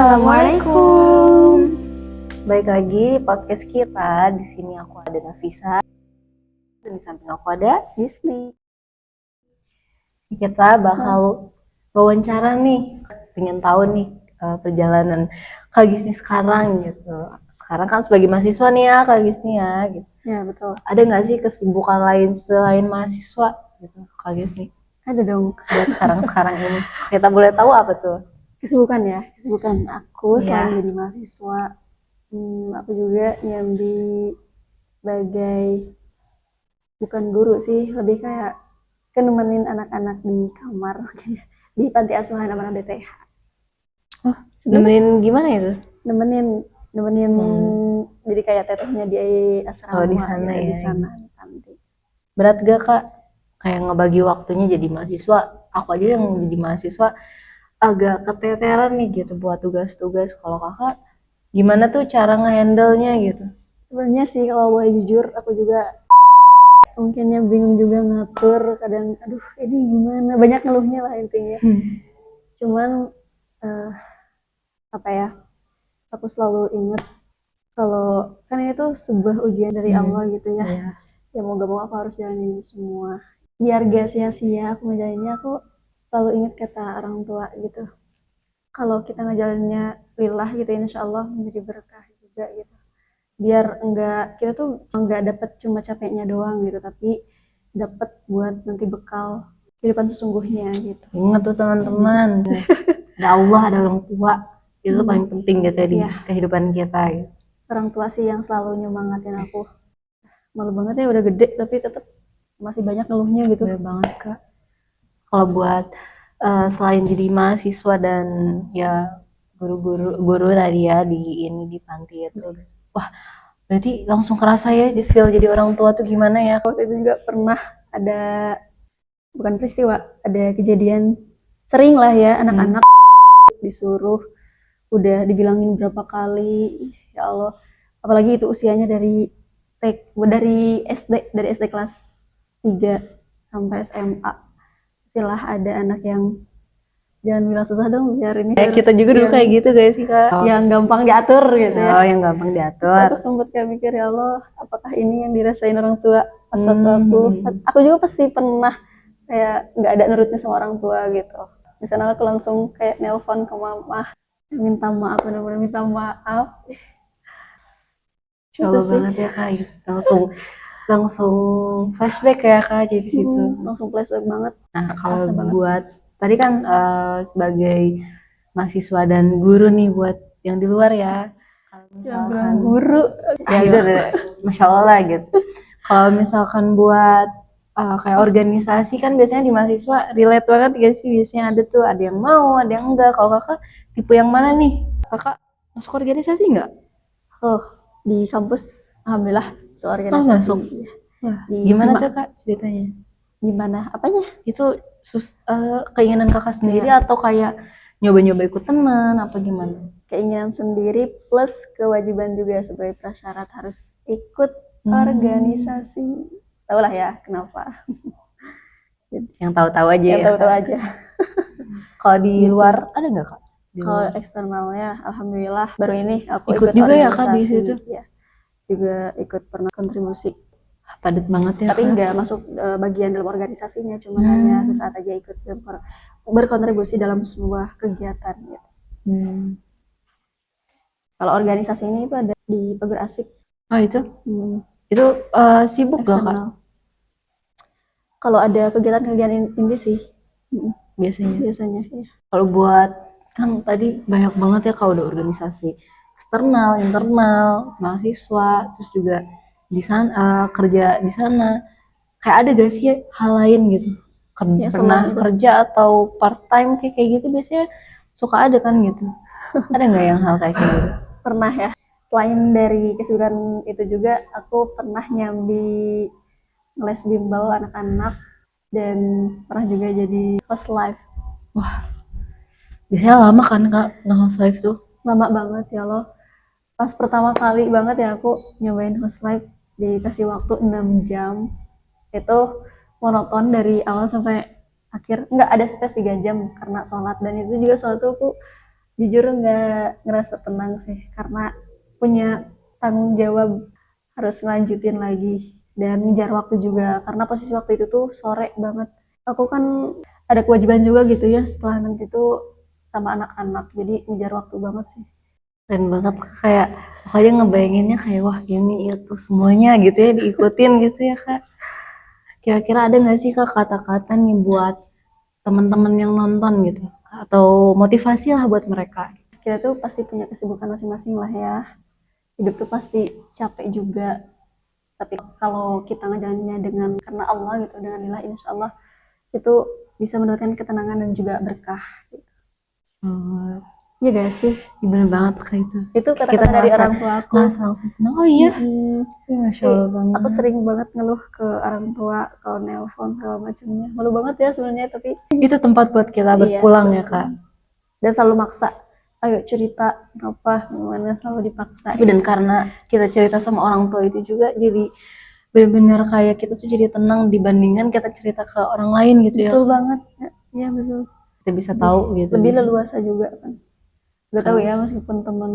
Assalamualaikum. Baik lagi podcast kita. Di sini aku ada Nafisa dan di samping aku ada Disney. Kita bakal wawancara nih, pengen tahu nih perjalanan Kak Gisni sekarang gitu. Sekarang kan sebagai mahasiswa nih ya Kak Gisni ya gitu. Ya betul. Ada nggak sih kesibukan lain selain mahasiswa gitu Kak Gisni? Ada dong. Buat sekarang ini kita boleh tahu apa tuh? Kesibukan aku Iya. selain jadi mahasiswa, aku juga nyambi sebagai bukan guru sih, lebih kayak nemenin anak-anak di kamar di panti asuhan amanah BTH. Oh, nemenin gimana itu? Nemenin jadi kayak tetehnya di asrama. Oh, di sana gitu, ya. di sana di panti. Berat gak Kak? Kayak ngebagi waktunya jadi mahasiswa. Aku aja yang jadi mahasiswa agak keteteran nih gitu buat tugas-tugas. Kalau Kakak gimana tuh cara ngehandle-nya gitu? Sebenarnya sih kalau boleh jujur, aku juga mungkin ya bingung juga ngatur, kadang aduh ini gimana, banyak ngeluhnya lah intinya. Cuman apa ya, aku selalu ingat kalau kan ini tuh sebuah ujian dari Allah gitu ya. Iya. Ya mau gak mau aku harus jalanin ini semua biar gak sia-sia aku ngejalaninnya. Aku selalu ingat kata orang tua gitu, kalau kita ngejalaninnya lillah gitu insya Allah menjadi berkah juga gitu. Biar kita tuh enggak dapat cuma capeknya doang gitu, tapi dapat buat nanti bekal kehidupan sesungguhnya gitu. Ingat tuh teman-teman, ada Allah, ada orang tua. Itu paling penting gitu ya di kehidupan kita gitu. Orang tua sih yang selalu nyemangatin aku. Malu banget ya udah gede tapi tetap masih banyak ngeluhnya gitu. Bener banget Kak. Kalau buat selain jadi mahasiswa dan ya guru tadi ya di panti itu, wah berarti langsung kerasa ya di feel jadi orang tua tuh gimana ya? Waktu itu juga pernah ada, bukan peristiwa, ada kejadian sering lah ya anak-anak disuruh, udah dibilangin berapa kali, ya Allah, apalagi itu usianya dari SD kelas 3 sampai SMA. Istilah ada anak yang jangan bilang susah dong biar ini. Kita juga dulu kayak gitu guys sih Kak. Yang gampang diatur gitu ya. Oh, yang gampang diatur. Terus aku sempat kayak mikir, ya Allah, apakah ini yang dirasain orang tua pas waktu aku juga pasti pernah kayak nggak ada nurutnya sama orang tua gitu. Di sana aku langsung kayak nelpon ke mama, minta maaf, benar-benar minta maaf. Coba banget ya Kak, langsung flashback ya Kak jadi situ. Langsung flashback banget. Nah kalau buat tadi kan sebagai mahasiswa dan guru nih buat yang di luar ya. Kalau misalkan guru, ya itu masya Allah gitu. Kalau misalkan buat kayak organisasi kan biasanya di mahasiswa relate banget gak sih, biasanya ada tuh ada yang mau ada yang enggak. Kalau Kakak tipe yang mana nih? Kakak masuk organisasi nggak? Di kampus alhamdulillah masuk organisasi. Masuk. Wah, gimana tuh Kak ceritanya? Gimana apanya? Itu keinginan Kakak sendiri atau kayak nyoba-nyoba ikut teman apa gimana? Keinginan sendiri plus kewajiban juga sebagai prasyarat harus ikut organisasi. Tahu lah ya kenapa. Yang tahu-tahu aja. Yang tahu-tahu aja. Kalau di luar ada nggak Kak? Kalau eksternalnya alhamdulillah baru ini aku ikut juga ya Kak di situ. Ya, juga ikut pernah kontribusi. Padat banget ya tapi Kak. Nggak masuk bagian dalam organisasinya, cuma hanya sesaat aja ikut berkontribusi dalam sebuah kegiatan gitu. Kalau organisasi ini itu ada di Pagar Asik. Oh itu? Itu sibuk gak Kak? Kalau ada kegiatan-kegiatan ini sih biasanya ya. Kalau buat kan tadi banyak banget ya kalau udah organisasi eksternal, internal, mahasiswa, terus juga di sana kerja di sana, kayak ada gak sih hal lain gitu? Pernah kerja atau part time kayak gitu biasanya suka ada kan gitu? Ada nggak yang hal kayak gitu? Pernah ya. Selain dari kesibukan itu juga aku pernah nyambi les bimbel anak-anak dan pernah juga jadi host live. Wah, biasanya lama kan Kak nge-host live tuh? Lama banget ya loh. Pas pertama kali banget ya aku nyobain host live, dikasih waktu 6 jam. Itu monoton dari awal sampai akhir, nggak ada space 3 jam karena sholat, dan itu juga sholat tuh aku jujur nggak ngerasa tenang sih, karena punya tanggung jawab harus ngelanjutin lagi dan ngejar waktu juga, karena posisi waktu itu tuh sore banget. Aku kan ada kewajiban juga gitu ya setelah nanti tuh sama anak-anak, jadi ngejar waktu banget sih. Keren banget, kayak aku aja ngebayanginnya kayak wah ini itu semuanya gitu ya diikutin gitu ya Kak. Kira-kira ada nggak sih Kak kata-kata nih buat teman-teman yang nonton gitu atau motivasi lah buat mereka? Kita tuh pasti punya kesibukan masing-masing lah ya, hidup tuh pasti capek juga, tapi kalau kita ngejalaninnya dengan karena Allah gitu, dengan lillah, insya Allah itu bisa mendapatkan ketenangan dan juga berkah gitu. Oh, Iya gak sih? iya bener banget kayak itu. Itu Kita kata-kata dari ngerasa orang tua aku. ngerasa langsung tenang. Oh iya, Mm-mm. Masya Jadi, Allah banget. aku sering banget ngeluh ke orang tua kalau nelpon segala macamnya, malu banget ya sebenarnya, tapi Itu tempat buat kita iya, berpulang ya Kak. dan selalu maksa, ayo cerita apa gimana, selalu dipaksa. Tapi dan karena kita cerita sama orang tua itu juga jadi benar-benar kayak kita tuh jadi tenang dibandingkan kita cerita ke orang lain gitu ya. Betul banget ya, iya betul. Kita bisa tahu gitu. Lebih Gitu. leluasa juga kan. Gak tahu ya, meskipun teman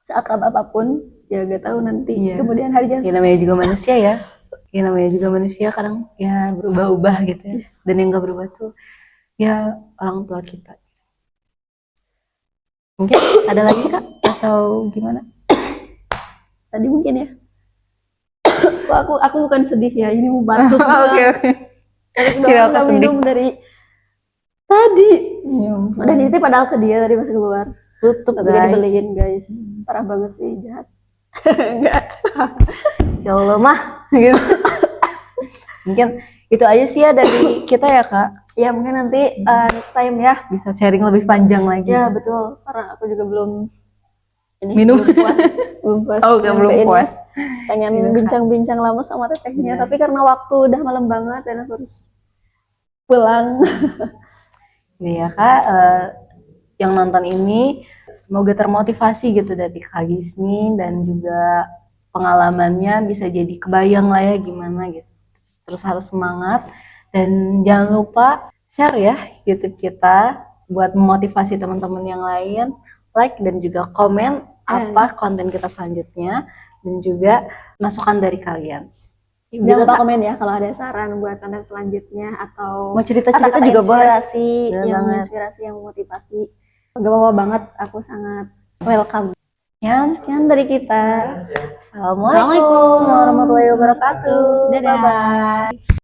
seakrab apapun ya gak tahu nanti Iya. kemudian hari Ya namanya juga manusia ya. Ya namanya juga manusia kadang ya berubah-ubah gitu ya. Dan yang gak berubah tuh ya orang tua kita. Mungkin ada lagi Kak atau gimana? tadi mungkin ya. Wah, aku bukan sedih ya, ini mau batuk. Oke. Kira aku minum dari tadi. Dan Dan itu padahal ke dia tadi pas keluar. tutup Tapi gak guys. dibeliin guys. Parah banget sih, jahat. Enggak. Ya Allah mah gitu. Mungkin itu aja sih ya dari kita ya Kak. Ya mungkin nanti next time ya. Bisa sharing lebih panjang lagi. Ya betul, karena aku juga belum Minum. belum puas. Belum puas. Oh, belum nyampein. puas. Pengen Iya, Kak. bincang-bincang lama sama tetehnya, Benar. tapi karena waktu udah malam banget dan aku harus pulang. Iya Kak, yang nonton ini semoga termotivasi gitu dari Kak Gisni dan juga pengalamannya bisa jadi kebayang lah ya gimana gitu. Terus harus semangat dan jangan lupa share ya YouTube kita buat memotivasi teman-teman yang lain, like dan juga komen apa konten kita selanjutnya dan juga masukan dari kalian. Jangan lupa komen ya kalau ada saran buat konten selanjutnya atau Mau cerita-cerita kata-kata juga boleh. inspirasi Bener yang banget. menginspirasi, yang memotivasi. Gak apa-apa banget, aku sangat welcome. Ya, Sekian dari kita. Assalamualaikum warahmatullahi wabarakatuh. Dadah. Bye-bye.